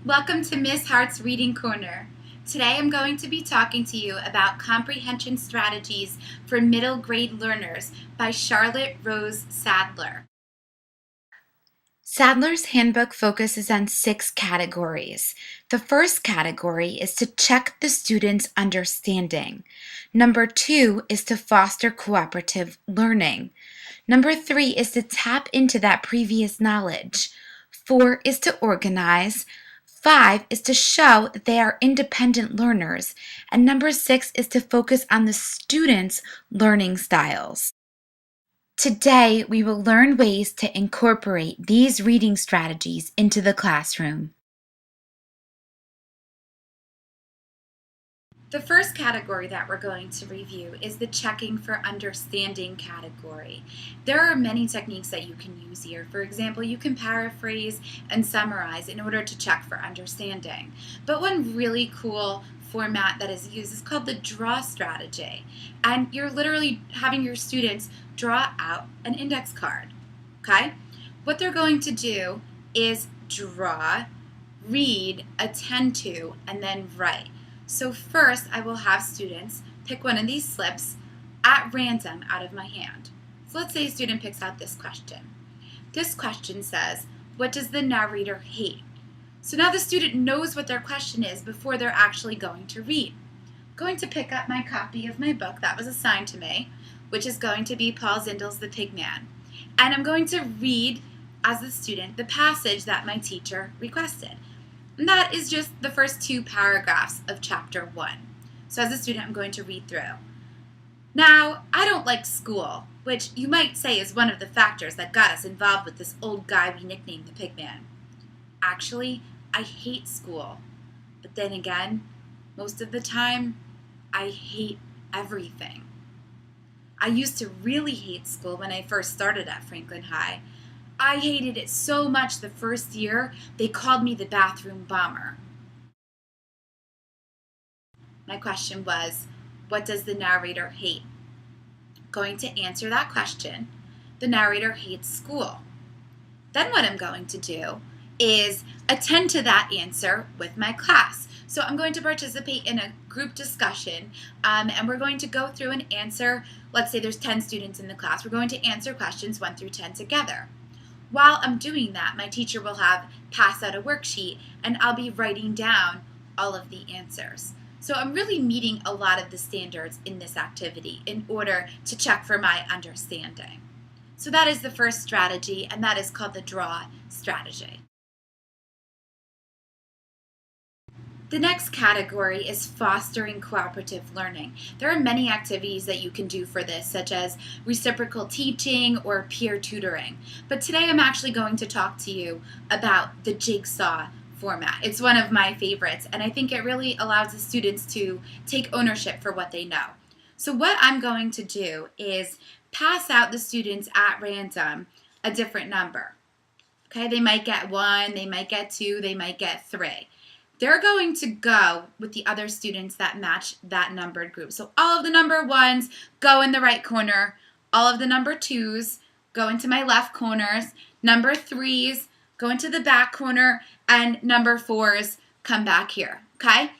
Welcome to Miss Hart's Reading Corner. Today I'm going to be talking to you about Comprehension Strategies for Middle Grade Learners by Charlotte Rose Sadler. Sadler's handbook focuses on 6 categories. The first category is to check the student's understanding. Number 2 is to foster cooperative learning. Number 3 is to tap into that previous knowledge. 4 is to organize. 5 is to show that they are independent learners. And number 6 is to focus on the student's learning styles. Today, we will learn ways to incorporate these reading strategies into the classroom. The first category that we're going to review is the checking for understanding category. There are many techniques that you can use here. For example, you can paraphrase and summarize in order to check for understanding. But one really cool format that is used is called the draw strategy. And you're literally having your students draw out an index card. Okay? What they're going to do is draw, read, attend to, and then write. So first, I will have students pick one of these slips at random out of my hand. So let's say a student picks out this question. This question says, what does the narrator hate? So now the student knows what their question is before they're actually going to read. I'm going to pick up my copy of my book that was assigned to me, which is going to be Paul Zindel's The Pig Man. And I'm going to read, as the student, the passage that my teacher requested. And that is just the first 2 paragraphs of chapter 1. So as a student, I'm going to read through. Now, I don't like school, which you might say is one of the factors that got us involved with this old guy we nicknamed the Pig Man. Actually, I hate school. But then again, most of the time, I hate everything. I used to really hate school when I first started at Franklin High. I hated it so much the first year, they called me the bathroom bomber. My question was, what does the narrator hate? Going to answer that question, the narrator hates school. Then what I'm going to do is attend to that answer with my class. So I'm going to participate in a group discussion, and we're going to go through and answer, let's say there's 10 students in the class, we're going to answer questions 1 through 10 together. While I'm doing that, my teacher will have passed out a worksheet and I'll be writing down all of the answers. So I'm really meeting a lot of the standards in this activity in order to check for my understanding. So that is the first strategy, and that is called the draw strategy. The next category is fostering cooperative learning. There are many activities that you can do for this, such as reciprocal teaching or peer tutoring. But today I'm actually going to talk to you about the jigsaw format. It's one of my favorites, and I think it really allows the students to take ownership for what they know. So what I'm going to do is pass out the students at random a different number. Okay, they might get 1, they might get 2, they might get 3. They're going to go with the other students that match that numbered group. So all of the number 1s go in the right corner. All of the number 2s go into my left corners. Number 3s go into the back corner. And number 4s come back here, okay?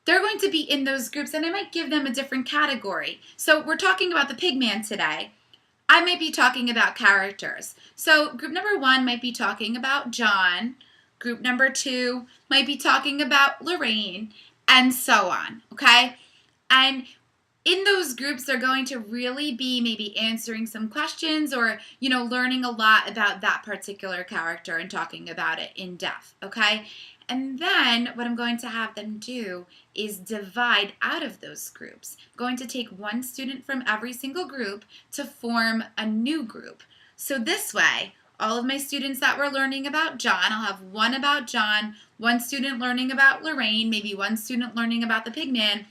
They're going to be in those groups, and I might give them a different category. So we're talking about the Pig Man today. I might be talking about characters. So group number 1 might be talking about John. Group number 2 might be talking about Lorraine, and so on, okay? And in those groups, they're going to really be maybe answering some questions or, learning a lot about that particular character and talking about it in depth, okay? And then what I'm going to have them do is divide out of those groups. I'm going to take 1 student from every single group to form a new group. So this way, all of my students that were learning about John, I'll have 1 about John, 1 student learning about Lorraine, maybe 1 student learning about the Pig Man,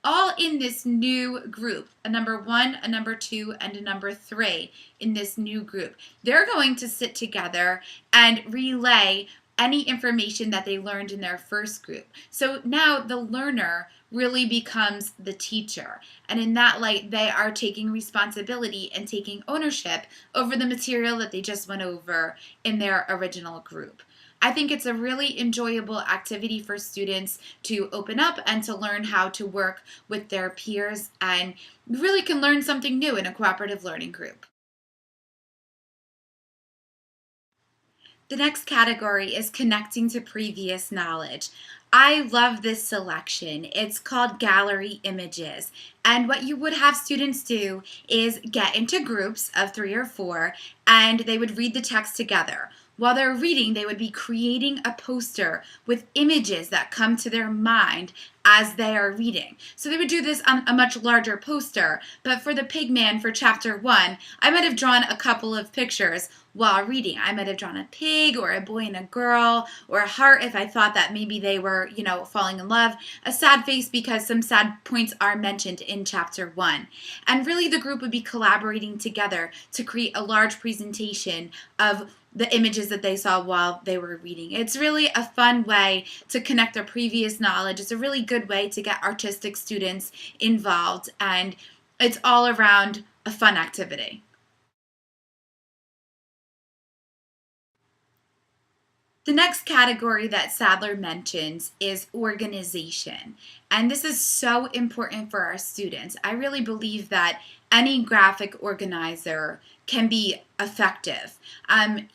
all in this new group, a number 1, a number 2, and a number 3 in this new group. They're going to sit together and relay any information that they learned in their first group. So now the learner really becomes the teacher. And in that light, they are taking responsibility and taking ownership over the material that they just went over in their original group. I think it's a really enjoyable activity for students to open up and to learn how to work with their peers, and really can learn something new in a cooperative learning group. The next category is connecting to previous knowledge. I love this selection. It's called gallery images. And what you would have students do is get into groups of 3 or 4, and they would read the text together. While they're reading, they would be creating a poster with images that come to their mind as they are reading. So they would do this on a much larger poster. But for the Pigman for chapter 1, I might have drawn a couple of pictures while reading. I might have drawn a pig or a boy and a girl, or a heart if I thought that maybe they were, falling in love, a sad face because some sad points are mentioned in chapter 1. And really the group would be collaborating together to create a large presentation of the images that they saw while they were reading. It's really a fun way to connect their previous knowledge. It's a really good way to get artistic students involved, and it's all around a fun activity. The next category that Sadler mentions is organization. And this is so important for our students. I really believe that any graphic organizer can be effective.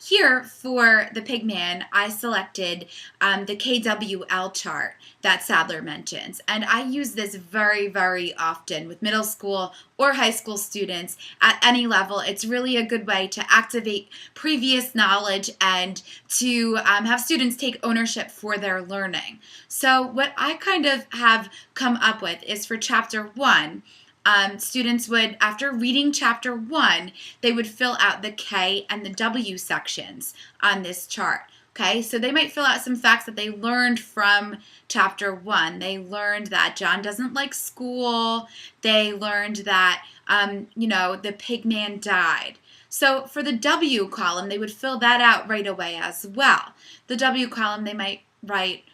Here for the Pigman, I selected the KWL chart that Sadler mentions. And I use this very, very often with middle school or high school students at any level. It's really a good way to activate previous knowledge and to have students take ownership for their learning. So what I kind of have come up with is for chapter 1, students would, after reading chapter 1, they would fill out the K and the W sections on this chart. Okay, so they might fill out some facts that they learned from chapter 1. They learned that John doesn't like school. They learned that, the Pigman died. So for the W column, they would fill that out right away as well. The W column, they might write,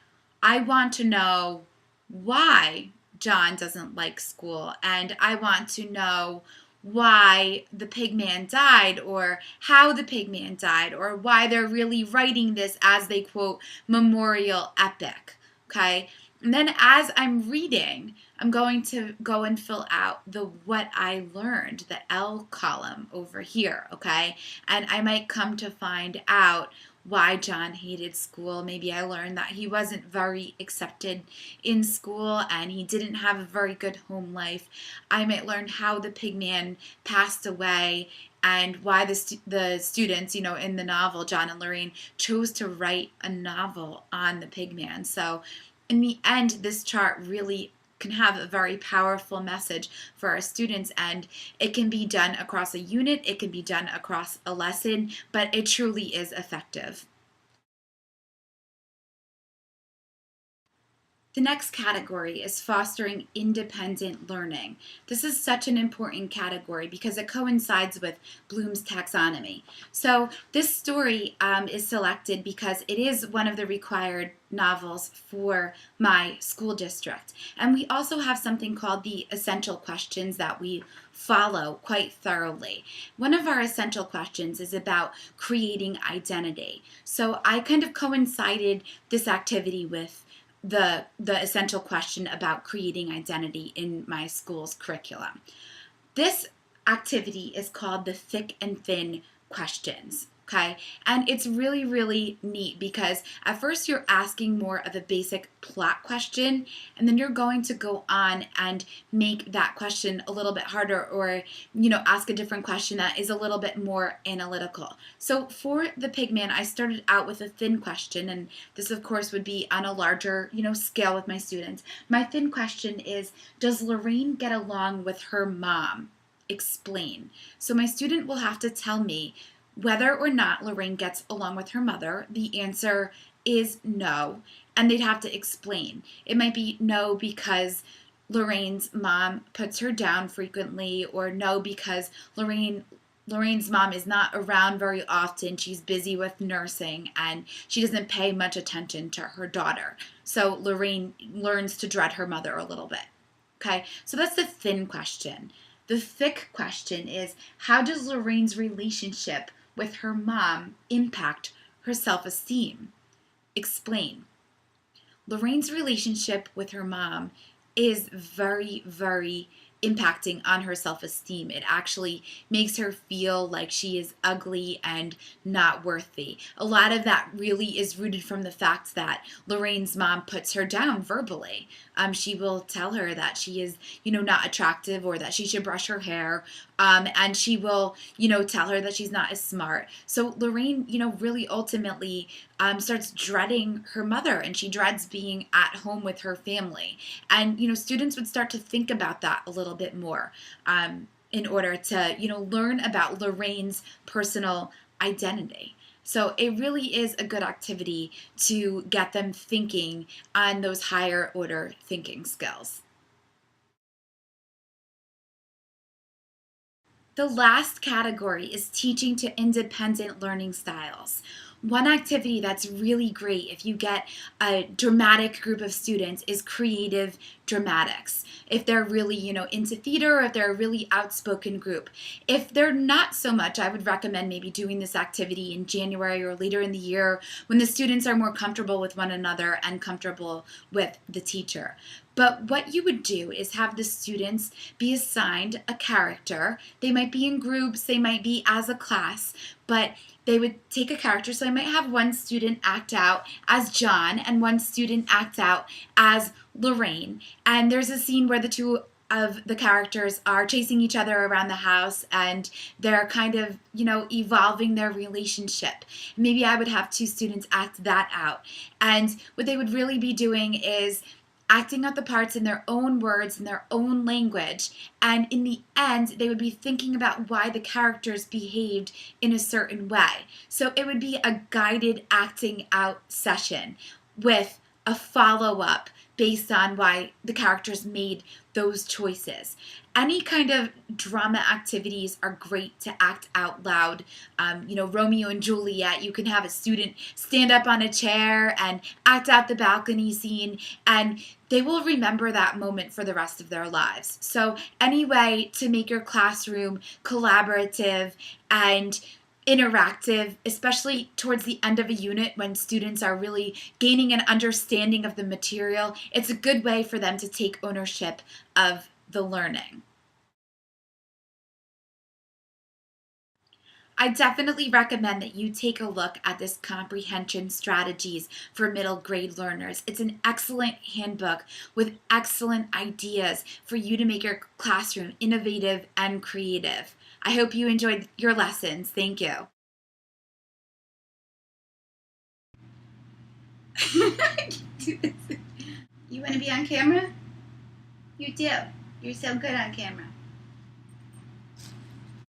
I want to know why John doesn't like school, and I want to know why the Pigman died, or how the Pigman died, or why they're really writing this as they quote memorial epic. Okay, and then as I'm reading, I'm going to go and fill out the what I learned, the L column over here. Okay, and I might come to find out why John hated school. Maybe I learned that he wasn't very accepted in school and he didn't have a very good home life. I might learn how the Pigman passed away and why the students, in the novel, John and Lorraine, chose to write a novel on the Pigman. So in the end, this chart really can have a very powerful message for our students, and it can be done across a unit, it can be done across a lesson, but it truly is effective. The next category is fostering independent learning. This is such an important category because it coincides with Bloom's taxonomy. So this story is selected because it is one of the required novels for my school district. And we also have something called the essential questions that we follow quite thoroughly. One of our essential questions is about creating identity. So I kind of coincided this activity with the essential question about creating identity in my school's curriculum. This activity is called the thick and thin questions. Okay, and it's really, really neat because at first you're asking more of a basic plot question, and then you're going to go on and make that question a little bit harder, or ask a different question that is a little bit more analytical. So for the Pigman, I started out with a thin question, and this of course would be on a larger scale with my students. My thin question is, does Lorraine get along with her mom? Explain. So my student will have to tell me whether or not Lorraine gets along with her mother. The answer is no, and they'd have to explain. It might be no because Lorraine's mom puts her down frequently, or no because Lorraine's mom is not around very often. She's busy with nursing and she doesn't pay much attention to her daughter. So Lorraine learns to dread her mother a little bit. Okay, so that's the thin question. The thick question is, how does Lorraine's relationship with her mom impact her self-esteem? explain. Lorraine's relationship with her mom is very, very impacting on her self-esteem. It actually makes her feel like she is ugly and not worthy. A lot of that really is rooted from the fact that Lorraine's mom puts her down verbally. She will tell her that she is, not attractive, or that she should brush her hair. And she will, tell her that she's not as smart. So Lorraine, really ultimately starts dreading her mother, and she dreads being at home with her family. And, students would start to think about that a little bit more in order to, learn about Lorraine's personal identity. So it really is a good activity to get them thinking on those higher order thinking skills. The last category is teaching to independent learning styles. One activity that's really great if you get a dramatic group of students is creative dramatics. If they're really, into theater, or if they're a really outspoken group. If they're not so much, I would recommend maybe doing this activity in January or later in the year when the students are more comfortable with one another and comfortable with the teacher. But what you would do is have the students be assigned a character. They might be in groups, they might be as a class, but they would take a character. So I might have one student act out as John and one student act out as Lorraine. And there's a scene where the two of the characters are chasing each other around the house, and they're kind of, evolving their relationship. Maybe I would have two students act that out. And what they would really be doing is acting out the parts in their own words, in their own language, and in the end, they would be thinking about why the characters behaved in a certain way. So it would be a guided acting out session with a follow-up based on why the characters made those choices. Any kind of drama activities are great to act out loud. Romeo and Juliet, you can have a student stand up on a chair and act out the balcony scene, and they will remember that moment for the rest of their lives. So any way to make your classroom collaborative and interactive, especially towards the end of a unit when students are really gaining an understanding of the material, it's a good way for them to take ownership of the learning. I definitely recommend that you take a look at this Comprehension Strategies for Middle Grade Learners. It's an excellent handbook with excellent ideas for you to make your classroom innovative and creative. I hope you enjoyed your lessons. Thank you. You want to be on camera? You do. You're so good on camera.